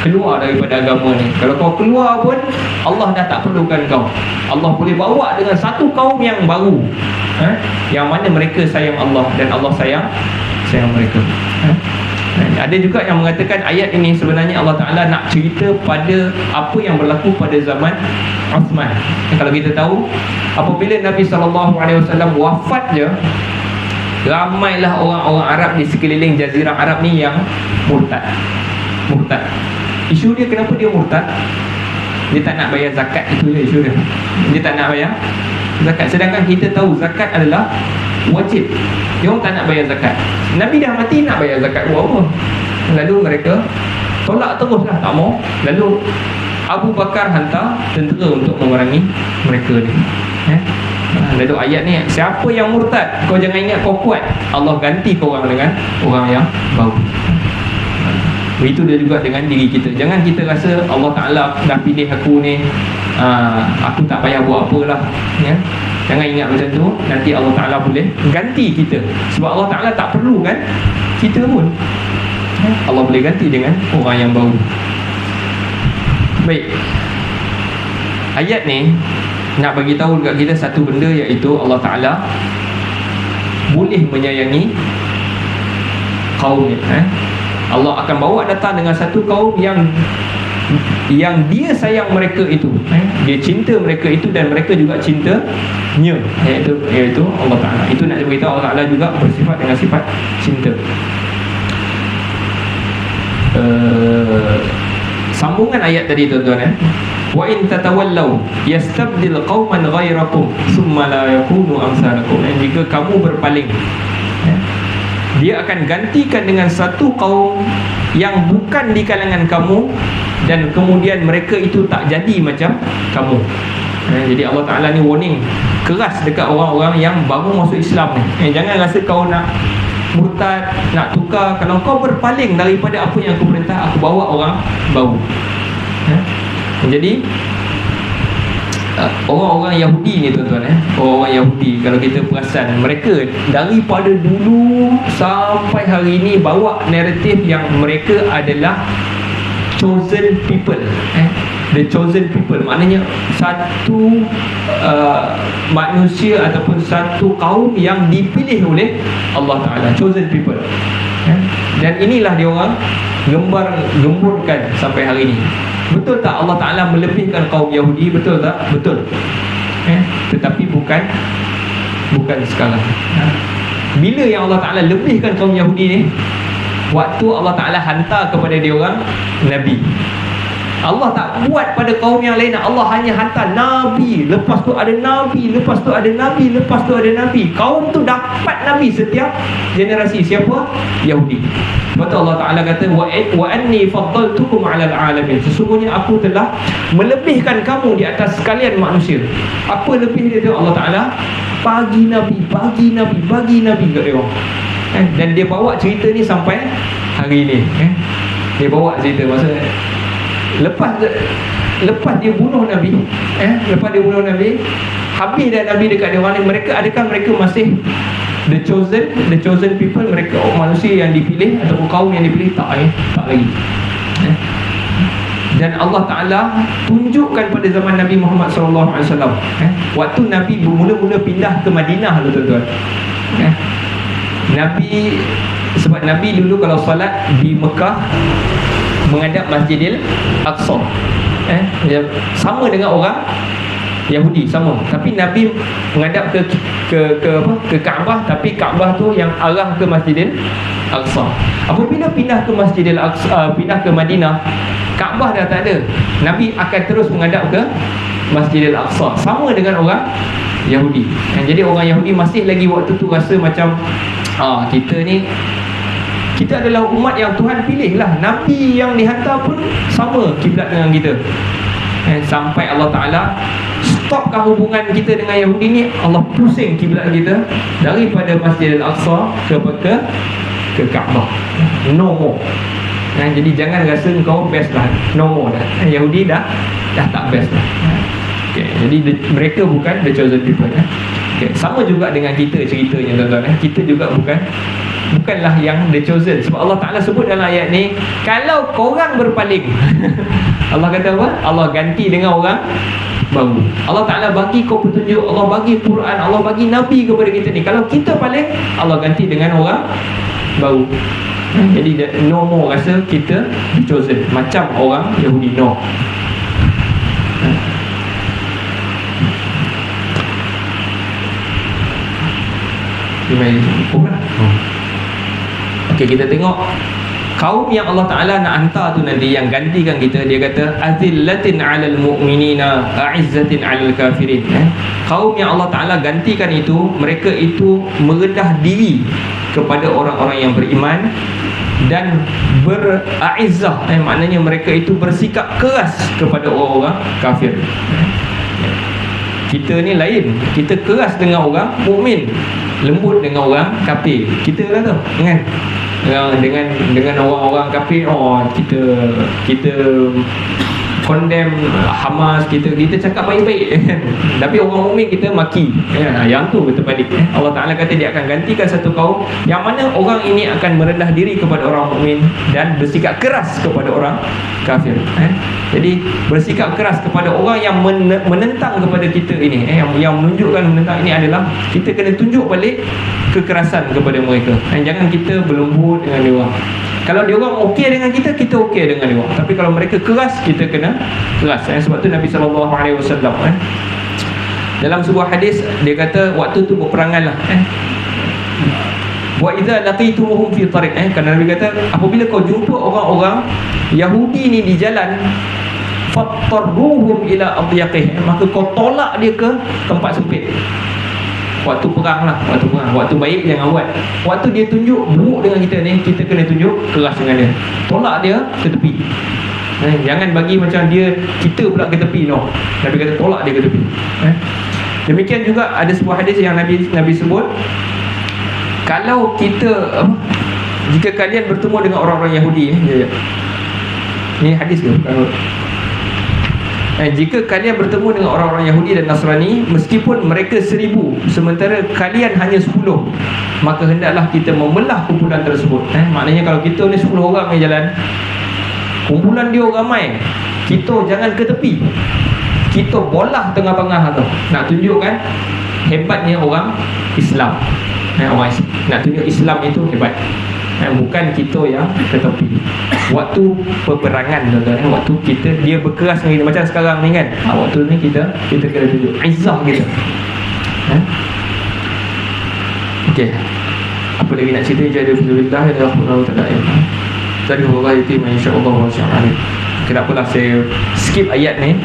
keluar daripada agama ni. Kalau kau keluar pun Allah dah tak perlukan kau. Allah boleh bawa dengan satu kaum yang baru, yang mana mereka sayang Allah dan Allah sayang mereka. Ada juga yang mengatakan ayat ini sebenarnya Allah Ta'ala nak cerita pada apa yang berlaku pada zaman Uthman. Kalau kita tahu, apabila Nabi SAW wafat je, ramailah orang-orang Arab di sekeliling Jazirah Arab ni yang murtad. Isu dia, kenapa dia murtad? Dia tak nak bayar zakat, itu je isu dia. Dia tak nak bayar zakat. Sedangkan kita tahu zakat adalah wajib. Dia orang tak nak bayar zakat. Nabi dah mati, nak bayar zakat buat apa? Lalu mereka tolak teruslah, tak mau. Lalu Abu Bakar hantar tentera untuk memerangi mereka ni. Lalu ayat ni, siapa yang murtad, kau jangan ingat kau kuat, Allah ganti kau orang dengan orang yang baru. Begitu dia juga dengan diri kita. Jangan kita rasa Allah Ta'ala dah pilih aku ni, aku tak payah buat apalah, ya? Jangan ingat macam tu. Nanti Allah Ta'ala boleh ganti kita. Sebab Allah Ta'ala tak perlu kan kita pun, ya? Allah boleh ganti dengan orang yang baru. Baik, ayat ni nak bagi tahu dekat kita satu benda, iaitu Allah Ta'ala boleh menyayangi kaum ni. Allah akan bawa datang dengan satu kaum yang dia sayang mereka itu, dia cinta mereka itu, dan mereka juga cintanya, iaitu Allah Ta'ala. Itu nak beritahu Allah Ta'ala juga bersifat dengan sifat cinta. Sambungan ayat tadi tuan-tuan, wa in tatawallaw yastabdil qauman ghairakum thumma la yakunu amsalakum. Jika kamu berpaling, dia akan gantikan dengan satu kaum yang bukan di kalangan kamu, dan kemudian mereka itu tak jadi macam kamu. Jadi Allah Ta'ala ni warning keras dekat orang-orang yang baru masuk Islam ni. Jangan rasa kau nak murtad, nak tukar. Kalau kau berpaling daripada apa yang aku perintah, aku bawa orang baru. Jadi orang-orang Yahudi ni tuan-tuan, orang-orang Yahudi, kalau kita perasan, mereka daripada dulu sampai hari ni bawa naratif yang mereka adalah chosen people. The chosen people maknanya satu manusia ataupun satu kaum yang dipilih oleh Allah Ta'ala, chosen people. Dan inilah dia orang gemburkan sampai hari ini. Betul tak Allah Ta'ala melebihkan kaum Yahudi? Betul tak? Betul. Tetapi bukan sekarang. Bila yang Allah Ta'ala lebihkan kaum Yahudi ni? Waktu Allah Ta'ala hantar kepada dia orang Nabi. Allah tak buat pada kaum yang lain. Allah hanya hantar Nabi, lepas tu ada Nabi, lepas tu ada Nabi, lepas tu ada Nabi. Kaum tu dapat Nabi setiap generasi. Siapa? Yahudi. Sebab tu Allah Ta'ala kata, wa anni faddaltukum 'alal 'alamin. Sesungguhnya aku telah melebihkan kamu di atas sekalian manusia. Apa lebih dia tu? Allah Ta'ala bagi Nabi, bagi Nabi, bagi Nabi kat dia orang. Dan dia bawa cerita ni sampai hari ni. Dia bawa cerita maksudnya lepas dia bunuh Nabi, lepas dia bunuh Nabi, habis dah Nabi dekat dia orang ni, adakah mereka masih the chosen people? Mereka manusia yang dipilih ataupun kaum yang dipilih? Tak lagi. Dan Allah Ta'ala tunjukkan pada zaman Nabi Muhammad SAW, waktu Nabi mula-mula pindah ke Madinah tu tuan-tuan, sebab Nabi dulu kalau salat di Mekah menghadap Masjidil Aqsa, sama dengan orang Yahudi, sama. Tapi Nabi menghadap ke Kaabah, tapi Kaabah tu yang arah ke Masjidil Aqsa. Apabila pindah ke Masjidil Aqsa, pindah ke Madinah, Kaabah dah tak ada. Nabi akan terus menghadap ke Masjidil Aqsa, sama dengan orang Yahudi. Jadi orang Yahudi masih lagi waktu tu rasa macam kita adalah umat yang Tuhan pilih lah. Nabi yang dihantar pun sama kiblat dengan kita. Sampai Allah Ta'ala stopkan hubungan kita dengan Yahudi ni. Allah pusing kiblat kita daripada Masjid Al-Aqsa ke Kaabah. No more. Jadi jangan rasa kau best lah. No more dah. Yahudi dah tak best lah. Jadi mereka bukan the chosen people. Sama juga dengan kita ceritanya tuan-tuan. Kita juga bukanlah yang the chosen. Sebab Allah Ta'ala sebut dalam ayat ni, kalau korang berpaling Allah kata apa? Allah ganti dengan orang baru. Allah Ta'ala bagi kau petunjuk, Allah bagi Quran, Allah bagi Nabi kepada kita ni. Kalau kita paling, Allah ganti dengan orang baru. Jadi no more rasa kita the chosen macam orang Yahudi. No. Okey, kita tengok kaum yang Allah Ta'ala nak hantar tu nanti, yang gantikan kita. Dia kata azillatin 'alal mu'minina a'izzatin 'alal kafirin. Kaum yang Allah Ta'ala gantikan itu, mereka itu merendah diri kepada orang-orang yang beriman dan bera'izzah, maknanya mereka itu bersikap keras kepada orang-orang kafir. Kita ni lain, kita keras dengan orang mukmin, lembut dengan orang kafir. Kita lah tu, kan? dengan orang-orang kafir, kita condemn Hamas, kita cakap baik-baik kan. Tapi orang mukmin kita maki ya, yang tu terbalik. Allah Ta'ala kata dia akan gantikan satu kaum yang mana orang ini akan merendah diri kepada orang mukmin dan bersikap keras kepada orang kafir. Jadi bersikap keras kepada orang yang menentang kepada kita ini, yang menunjukkan menentang ini adalah kita kena tunjuk balik kekerasan kepada mereka. Jangan kita berlembut dengan dia orang. Kalau dia orang okey dengan kita, kita okey dengan dia orang. Tapi kalau mereka keras, kita kena keras. Sebab tu Nabi SAW dalam sebuah hadis dia kata waktu tu berperangan lah. Wa idza laqitumuhum fi tariq, kerana Nabi kata apabila kau jumpa orang-orang Yahudi ni di jalan, fattarruhum ila adyaqih, maka kau tolak dia ke tempat sempit. Waktu perang lah, waktu baik jangan buat. Waktu dia tunjuk buruk dengan kita ni, kita kena tunjuk keras dengan dia, tolak dia ke tepi. Jangan bagi macam kita pula ke tepi. No, Nabi kata tolak dia ke tepi. Demikian juga ada sebuah hadis yang Nabi sebut, kalau kita jika kalian bertemu dengan orang-orang Yahudi, ni hadis ke? Jika kalian bertemu dengan orang-orang Yahudi dan Nasrani, meskipun mereka 1000 sementara kalian hanya 10, maka hendaklah kita membelah kumpulan tersebut. Maknanya kalau kita ni 10 orang yang jalan, kumpulan dia ramai, kita jangan ke tepi, kita bolah tengah-tengah tu. Nak tunjukkan hebatnya orang Islam. Orang Islam nak tunjuk Islam itu hebat. Bukan kita yang ke tepi. Waktu peperangan tuan-tuan, waktu dia berkeras dengan kita, macam sekarang ni kan, waktu ni kita kena tunjuk izzah kita. Okey, apa lagi nak cerita? Jadi alhamdulillah ya Allah Taala. Tadi Allah itu insya-Allah wasya'ala. Kenapalah saya skip ayat ni?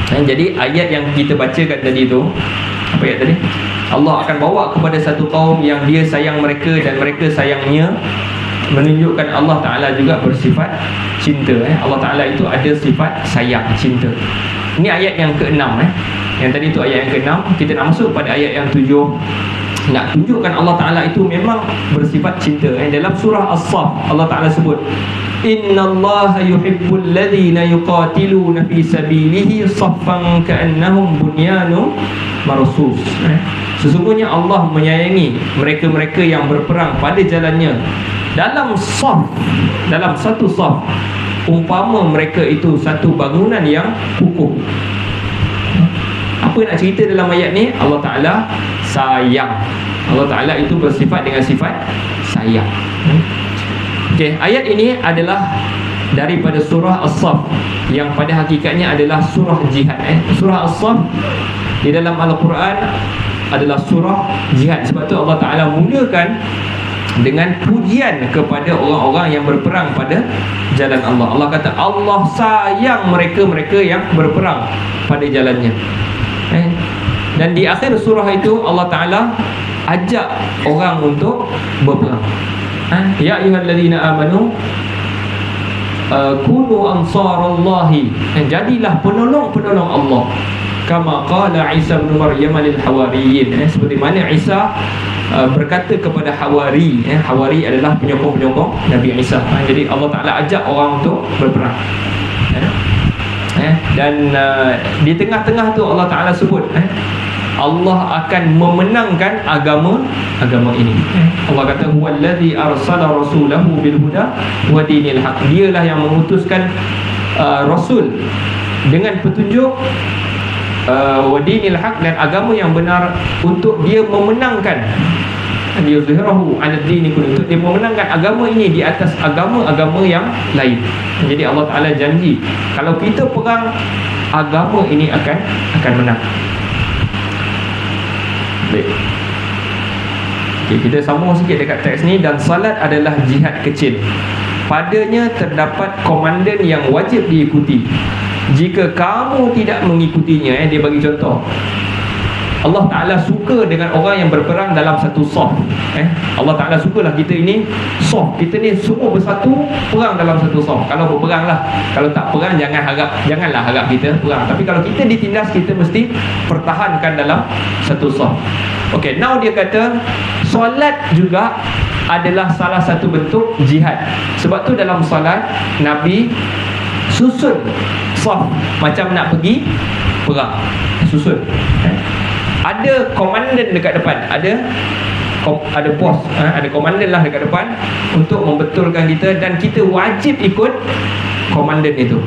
Jadi ayat yang kita bacakan tadi tu, apa ayat tadi? Allah akan bawa kepada satu kaum yang dia sayang mereka dan mereka sayangnya, menunjukkan Allah Ta'ala juga bersifat cinta. Allah Ta'ala itu ada sifat sayang, cinta. Ini ayat yang ke-6. Yang tadi itu ayat yang ke-6. Kita nak masuk pada ayat yang 7. Nak tunjukkan Allah Ta'ala itu memang bersifat cinta. Dalam surah As-Saff Allah Ta'ala sebut, innallaha yuhibbul ladzina yuqatiluna fi sabilihi saffan ka'annahum bunyanun marsus. Sesungguhnya Allah menyayangi mereka-mereka yang berperang pada jalannya dalam saf, dalam satu saf, umpama mereka itu satu bangunan yang kukuh. Apa nak cerita dalam ayat ni? Allah Ta'ala sayang. Allah Ta'ala itu bersifat dengan sifat sayang. Okey, ayat ini adalah daripada surah As-Saff yang pada hakikatnya adalah surah jihad. Surah As-Saff di dalam Al-Quran adalah surah jihad. Sebab tu Allah Ta'ala mulakan dengan pujian kepada orang-orang yang berperang pada jalan Allah. Allah kata Allah sayang mereka-mereka yang berperang pada jalannya. Dan di akhir surah itu Allah Ta'ala ajak orang untuk berperang. Ya ayyuhalladzina amanu kunu ansarallahi, jadilah penolong-penolong Allah, kama qala Isa bin Maryam lil hawariyin, seperti mana Isa berkata kepada Hawari. Hawari adalah penyokong-penyokong Nabi Isa. Jadi Allah Ta'ala ajak orang untuk berperang. Dan di tengah-tengah tu Allah Ta'ala sebut Allah akan memenangkan agama ini. Allah kata huwallazi arsala rasulahu bil huda wa dinil haq. Dialah yang mengutuskan rasul dengan petunjuk wa dinil haq, dan agama yang benar, untuk dia memenangkan, dia zahirahu ala dini kulli, untuk dia memenangkan agama ini di atas agama-agama yang lain. Jadi Allah Ta'ala janji kalau kita perang, agama ini akan menang. Baik. Okay, kita sambung sikit dekat teks ni. Dan salat adalah jihad kecil, padanya terdapat komandan yang wajib diikuti. Jika kamu tidak mengikutinya, dia bagi contoh, Allah Ta'ala suka dengan orang yang berperang dalam satu saf. Allah Ta'ala sukalah kita ini saf, kita ni semua bersatu perang dalam satu saf. Kalau berperang lah, kalau tak perang janganlah harap kita perang. Tapi kalau kita ditindas, kita mesti pertahankan dalam satu saf. Okay, now dia kata solat juga adalah salah satu bentuk jihad. Sebab tu dalam solat Nabi susun saf macam nak pergi perang, susun. Ada komandan dekat depan, ada bos, ada komandan lah dekat depan untuk membetulkan kita, dan kita wajib ikut komandan itu.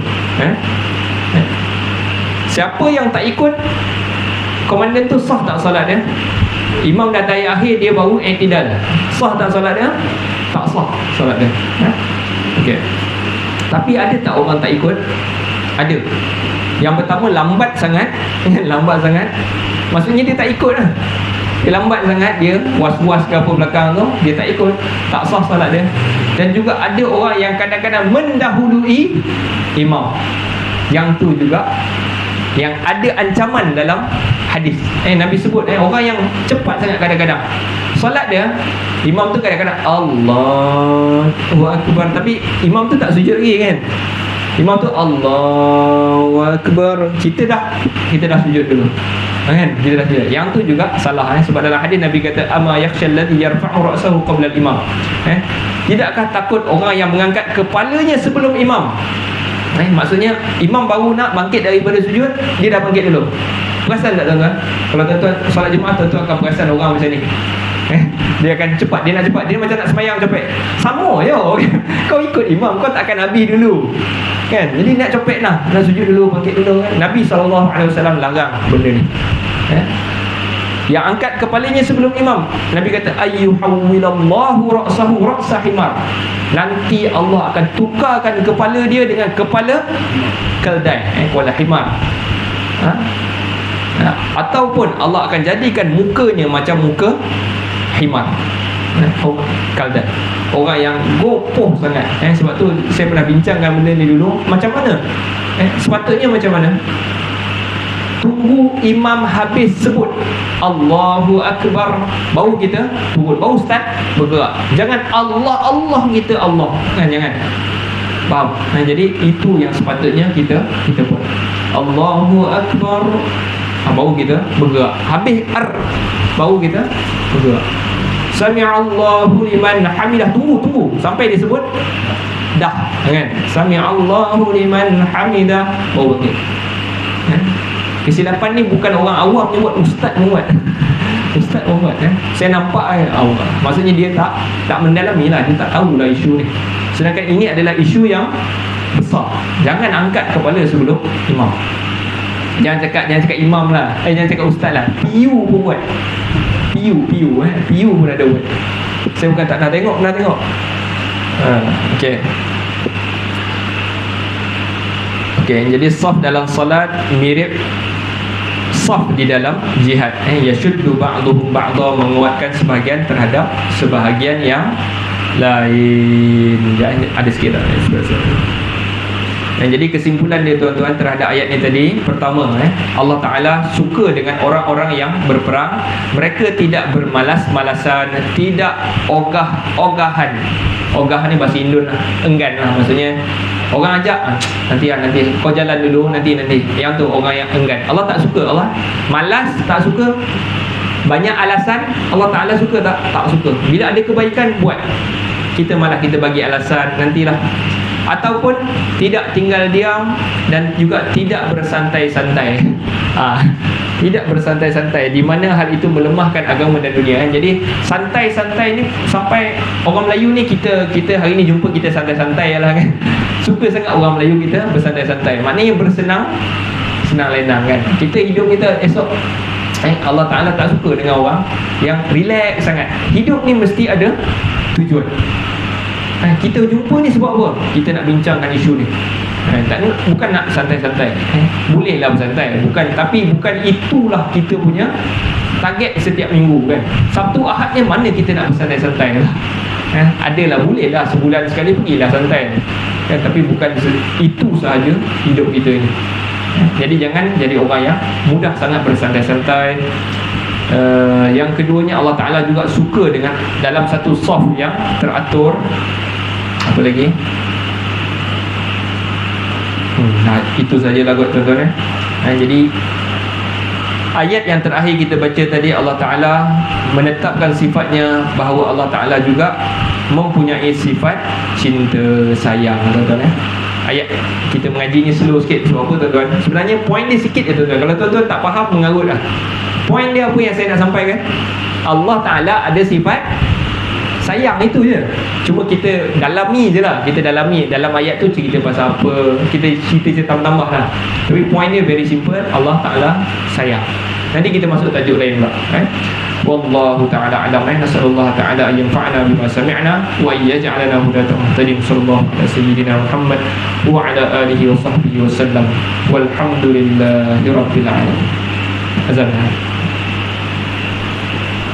Siapa yang tak ikut komandan tu, sah tak solat dia? Imam dah tahiyat akhir, dia baru i'tidal, sah tak solat dia? Tak sah solat dia. Okey. Tapi ada tak orang tak ikut? Ada. Yang pertama, lambat sangat. Lambat sangat, maksudnya dia tak ikut lah. Dia lambat sangat, dia was-was ke apa belakang tu, dia tak ikut, tak sah solat dia. Dan juga ada orang yang kadang-kadang mendahului imam. Yang tu juga yang ada ancaman dalam hadis. Nabi sebut orang yang cepat sangat kadang-kadang solat dia, imam tu kadang-kadang Allahu Akbar, tapi imam tu tak sujud lagi kan. Imam tu Allahu Akbar, kita dah sujud dulu kan, kita dah sujud. Yang tu juga salah sebab dalam hadis Nabi kata ama yakhshal ladzi yarfa'u ra'sahu qabla al-imam. Tidakkah takut orang yang mengangkat kepalanya sebelum imam? Maksudnya imam baru nak bangkit daripada sujud, dia dah bangkit dulu. Perasan tak tuan-tuan? Kalau tuan-tuan solat Jumaat, tuan-tuan akan perasan orang macam ni. Dia akan cepat, dia nak cepat, dia macam nak sembahyang cepat. Sama je. Kau ikut imam, kau takkan Nabi dulu kan? Jadi nak cepat lah, nak sujud dulu, bangkit dulu kan? Nabi SAW larang benda ni. Yang angkat kepalanya sebelum imam, Nabi kata ayyuhawwilallahu ra'sahu ra'sa himar, nanti Allah akan tukarkan kepala dia dengan kepala keldai, kepala himar. Ataupun Allah akan jadikan mukanya macam muka himar, keldai, orang yang gopoh sangat. Sebab tu saya pernah bincangkan benda ni dulu. Macam mana? Sepatutnya macam mana? Tunggu imam habis sebut Allahu Akbar, baru kita turun, baru start bergerak. Jangan Allah kita Allah kan, jangan. Faham? Jadi itu yang sepatutnya kita buat. Allahu Akbar, baru kita bergerak. Habis baru kita bergerak. Sami'allahu liman hamidah, tunggu sampai disebut dah kan. Sami'allahu liman hamidah, baru bergerak. Kesilapan ni bukan orang awam yang buat, ustaz buat. Ustaz buat saya nampak Allah. Maksudnya dia tak mendalami lah, dia tak tahulah isu ni. Sedangkan ini adalah isu yang besar. Jangan angkat kepala sebelum imam. Jangan cakap imam lah, jangan cakap ustaz lah. PU pun buat. PU pun ada buat. Saya bukan tak nak tengok, pernah tengok. Okey, jadi saf dalam solat mirip saf di dalam jihad. Yashuddu ba'duhum ba'dha, menguatkan sebahagian terhadap sebahagian yang lain. Ada sikit tak? Dan jadi kesimpulan dia tuan-tuan terhadap ayat ni tadi, pertama Allah Ta'ala suka dengan orang-orang yang berperang. Mereka tidak bermalas-malasan, tidak ogah-ogahan. Ogahan ni bahasa Indon lah, enggan lah. Maksudnya orang ajak nanti kau jalan dulu, nanti. Yang tu orang yang enggan. Allah tak suka. Allah malas, tak suka. Banyak alasan, Allah Ta'ala suka tak? Tak suka. Bila ada kebaikan, buat. Kita malah kita bagi alasan, nantilah. Ataupun tidak tinggal diam dan juga tidak bersantai-santai. Tidak bersantai-santai, di mana hal itu melemahkan agama dan dunia. Jadi santai-santai ni sampai orang Melayu ni, kita hari ni jumpa kita santai-santai lah kan. Suka sangat orang Melayu kita bersantai-santai. Maknanya bersenang lenang kan. Kita hidup kita esok Allah Ta'ala tak suka dengan orang yang relax sangat. Hidup ni mesti ada tujuan. Kita jumpa ni sebab apa? Kita nak bincangkan isu ni. Bukan nak santai-santai. Bolehlah bersantai, tapi bukan itulah kita punya target setiap minggu kan. Sabtu Ahadnya mana kita nak bersantai-santai lah. Adalah, bolehlah sebulan sekali pergilah santai kan, tapi bukan itu sahaja hidup kita ni. Jadi jangan jadi orang yang mudah sangat bersantai-santai. Yang keduanya, Allah Ta'ala juga suka dengan dalam satu saf yang teratur. Apa lagi? Itu sajalah kot tuan-tuan. Jadi ayat yang terakhir kita baca tadi, Allah Ta'ala menetapkan sifatnya bahawa Allah Ta'ala juga mempunyai sifat cinta sayang, tuan-tuan. Ayat kita mengaji ni slow sikit. Sebab apa, tuan-tuan? Sebenarnya point dia sikit je, tuan-tuan. Kalau tuan-tuan tak faham, mengarut lah. Point dia apa yang saya nak sampaikan? Allah Ta'ala ada sifat sayang, itu je. Cuma kita dalami je lah. Kita dalami dalam ayat tu, cerita pasal apa, kita cerita tambah lah. Tapi point dia very simple, Allah Ta'ala sayang. Nanti kita masuk tajuk lain pula. Wallahu ta'ala a'lam. Nasallallahu ta'ala an yanfa'ana bima sami'na wa yaj'alana hudatan muhtadin. Sallallahu ala sayyidina Muhammad wa ala alihi wa sahbihi wa sallam. Walhamdulillahi rabbil alamin. Azan.